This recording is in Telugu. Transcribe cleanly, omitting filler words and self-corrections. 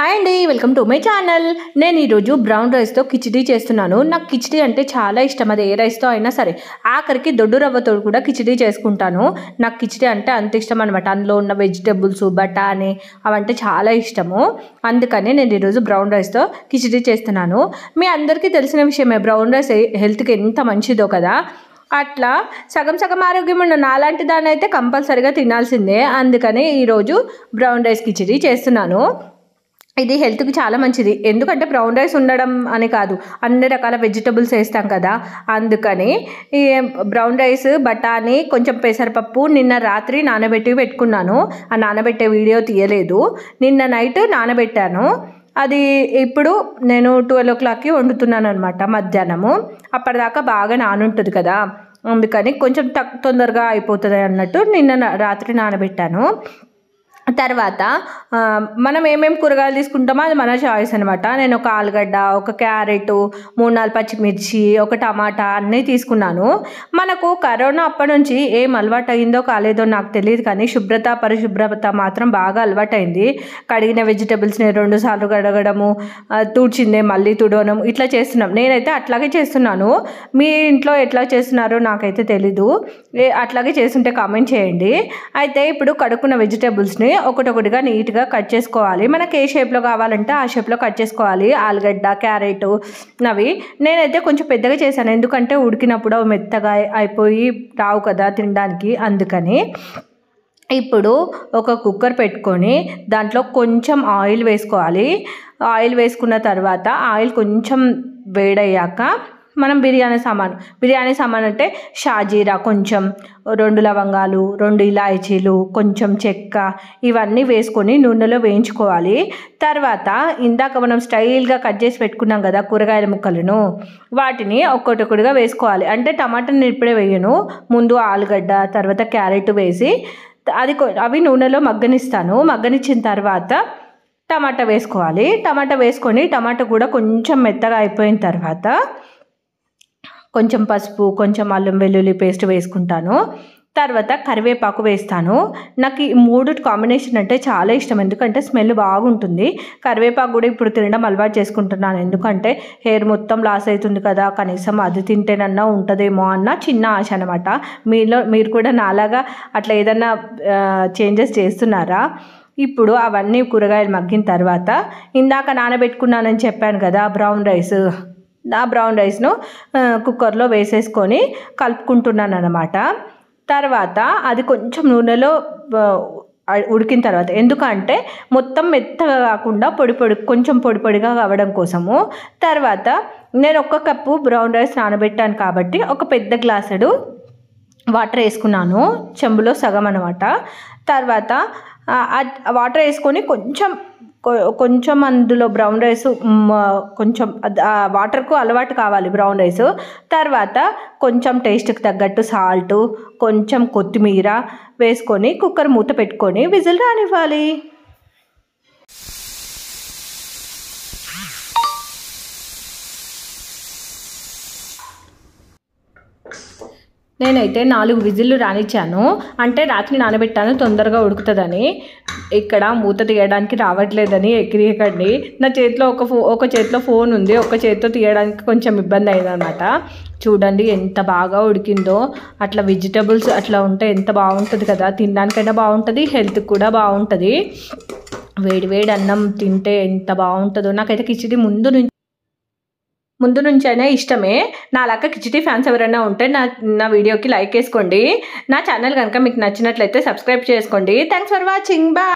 హాయ్ అండి, వెల్కమ్ టు మై ఛానల్. నేను ఈరోజు బ్రౌన్ రైస్తో కిచిడీ చేస్తున్నాను. నాకు కిచిడీ అంటే చాలా ఇష్టం. అది ఏ రైస్తో అయినా సరే, ఆఖరికి దొడ్డు రవ్వతో కూడా కిచిడీ చేసుకుంటాను. నాకు కిచిడీ అంటే అంత ఇష్టం అనమాట. అందులో ఉన్న వెజిటబుల్స్, బఠానీ అవంటే చాలా ఇష్టము. అందుకని నేను ఈరోజు బ్రౌన్ రైస్తో కిచిడీ చేస్తున్నాను. మీ అందరికీ తెలిసిన విషయమే, బ్రౌన్ రైస్ హెల్త్కి ఎంత మంచిదో కదా. అట్లా సగం సగం ఆరోగ్యం ఉన్న నాలాంటి దాన్ని అయితే కంపల్సరీగా తినాల్సిందే. అందుకని ఈరోజు బ్రౌన్ రైస్ కిచిడీ చేస్తున్నాను. ఇది హెల్త్కి చాలా మంచిది. ఎందుకంటే బ్రౌన్ రైస్ ఉండడం అని కాదు, అన్ని రకాల వెజిటబుల్స్ వేస్తాం కదా. అందుకని ఈ బ్రౌన్ రైస్, బఠానీ, కొంచెం పెసరపప్పు నిన్న రాత్రి నానబెట్టి పెట్టుకున్నాను. ఆ నానబెట్టే వీడియో తీయలేదు. నిన్న నైట్ నానబెట్టాను. అది ఇప్పుడు నేను 12 o'clockకి వండుతున్నాను అనమాట, మధ్యాహ్నము. అప్పటిదాకా బాగా నానుంటుంది కదా, అందుకని కొంచెం తొందరగా అయిపోతుంది అన్నట్టు నిన్న రాత్రి నానబెట్టాను. తర్వాత మనం ఏమేమి కూరగాయలు తీసుకుంటామో అది మన చాయిస్ అనమాట. నేను ఒక ఆలుగడ్డ, ఒక క్యారెట్, 3-4 పచ్చిమిర్చి, ఒక టమాటా అన్నీ తీసుకున్నాను. మనకు కరోనా అప్పటి నుంచి ఏం అలవాటు అయిందో కాలేదో నాకు తెలియదు, కానీ పరిశుభ్రత మాత్రం బాగా అలవాటైంది. కడిగిన వెజిటబుల్స్ని 2 సార్లు కడగడము, తుడిచిందే మళ్ళీ తుడవడం, ఇట్లా చేస్తున్నాం. నేనైతే అట్లాగే చేస్తున్నాను. మీ ఇంట్లో ఎట్లా చేస్తున్నారో నాకైతే తెలీదు. అట్లాగే చేస్తుంటే కామెంట్ చేయండి. అయితే ఇప్పుడు కడుక్కున్న వెజిటబుల్స్ని ఒకటొకటిగా నీట్గా కట్ చేసుకోవాలి. మనకి ఏ షేప్లో కావాలంటే ఆ షేప్లో కట్ చేసుకోవాలి. ఆలుగడ్డ, క్యారెట్ అవి నేనైతే కొంచెం పెద్దగా చేశాను, ఎందుకంటే ఉడికినప్పుడు అవి మెత్తగా అయిపోయి రావు కదా తినడానికి. అందుకని ఇప్పుడు ఒక కుక్కర్ పెట్టుకొని దాంట్లో కొంచెం ఆయిల్ వేసుకోవాలి. ఆయిల్ వేసుకున్న తర్వాత ఆయిల్ కొంచెం వేడయ్యాక మనం బిర్యానీ సామాన్ అంటే షాజీరా, కొంచెం 2 లవంగాలు, 2 ఇలాచీలు, కొంచెం చెక్క, ఇవన్నీ వేసుకొని నూనెలో వేయించుకోవాలి. తర్వాత ఇందాక మనం స్టైల్గా కట్ చేసి పెట్టుకున్నాం కదా కూరగాయల ముక్కలను, వాటిని ఒక్కొక్కటిగా వేసుకోవాలి. అంటే టమాటాని ఇప్పుడే వేయను, ముందు ఆలుగడ్డ, తర్వాత క్యారెట్ వేసి అవి నూనెలో మగ్గనిచ్చిన తర్వాత టమాటా వేసుకోవాలి. టమాటా వేసుకొని టమాటా కూడా కొంచెం మెత్తగా అయిపోయిన తర్వాత కొంచెం పసుపు, కొంచెం అల్లం వెల్లుల్లి పేస్ట్ వేసుకుంటాను. తర్వాత కరివేపాకు వేస్తాను. నాకు ఈ 3 కాంబినేషన్ అంటే చాలా ఇష్టం, ఎందుకంటే స్మెల్ బాగుంటుంది. కరివేపాకు కూడా ఇప్పుడు తినడం అలవాటు చేసుకుంటున్నాను, ఎందుకంటే హెయిర్ మొత్తం లాస్ అవుతుంది కదా, కనీసం అది తింటేనన్నా ఉంటుందేమో అన్న చిన్న ఆశ అనమాట. మీరు కూడా నాలాగా అట్లా ఏదన్నా చేంజెస్ చేస్తున్నారా? ఇప్పుడు అవన్నీ కూరగాయలు మగ్గిన తర్వాత ఇందాక నానబెట్టుకున్నానని చెప్పాను కదా బ్రౌన్ రైస్ను కుక్కర్లో వేసేసుకొని కలుపుకుంటున్నాను అన్నమాట. తర్వాత అది కొంచెం నూనెలో ఉడికిన తర్వాత, ఎందుకంటే మొత్తం మెత్తగా కాకుండా కొంచెం పొడిగా కావడం కోసము. తర్వాత నేను 1 కప్పు బ్రౌన్ రైస్ నానబెట్టాను కాబట్టి ఒక పెద్ద గ్లాసుడు వాటర్ వేసుకున్నాను, చెంబులో సగం అనమాట. తర్వాత వాటర్ వేసుకొని కొంచెం అందులో బ్రౌన్ రైస్, కొంచెం వాటర్కు అలవాటు కావాలి బ్రౌన్ రైస్. తర్వాత కొంచెం టేస్ట్కి తగ్గట్టు సాల్ట్, కొంచెం కొత్తిమీర వేసుకొని కుక్కర్ మూత పెట్టుకొని విజిల్ రానివ్వాలి. నేనైతే 4 విజిల్లు రానిచ్చాను, అంటే రాత్రి నానబెట్టాను తొందరగా ఉడుకుతుందని. ఇక్కడ మూత తీయడానికి రావట్లేదని ఎక్కిరియకండి. నా చేతిలో ఒక చేతిలో ఫోన్ ఉంది, ఒక చేతితో తీయడానికి కొంచెం ఇబ్బంది అయిందనమాట. చూడండి ఎంత బాగా ఉడికిందో. అట్లా వెజిటబుల్స్ అట్లా ఉంటే ఎంత బాగుంటుంది కదా, తినడానికైనా బాగుంటుంది, హెల్త్కి కూడా బాగుంటుంది. వేడి అన్నం తింటే ఎంత బాగుంటుందో. నాకైతే కిచిడీ ముందు నుంచి అయినా ఇష్టమే. నా లాగా కిచిడీ ఫ్యాన్స్ ఎవరైనా ఉంటే నా వీడియోకి లైక్ వేసుకోండి. నా ఛానల్ కనుక మీకు నచ్చినట్లయితే సబ్స్క్రైబ్ చేసుకోండి. Thanks for watching. బాయ్.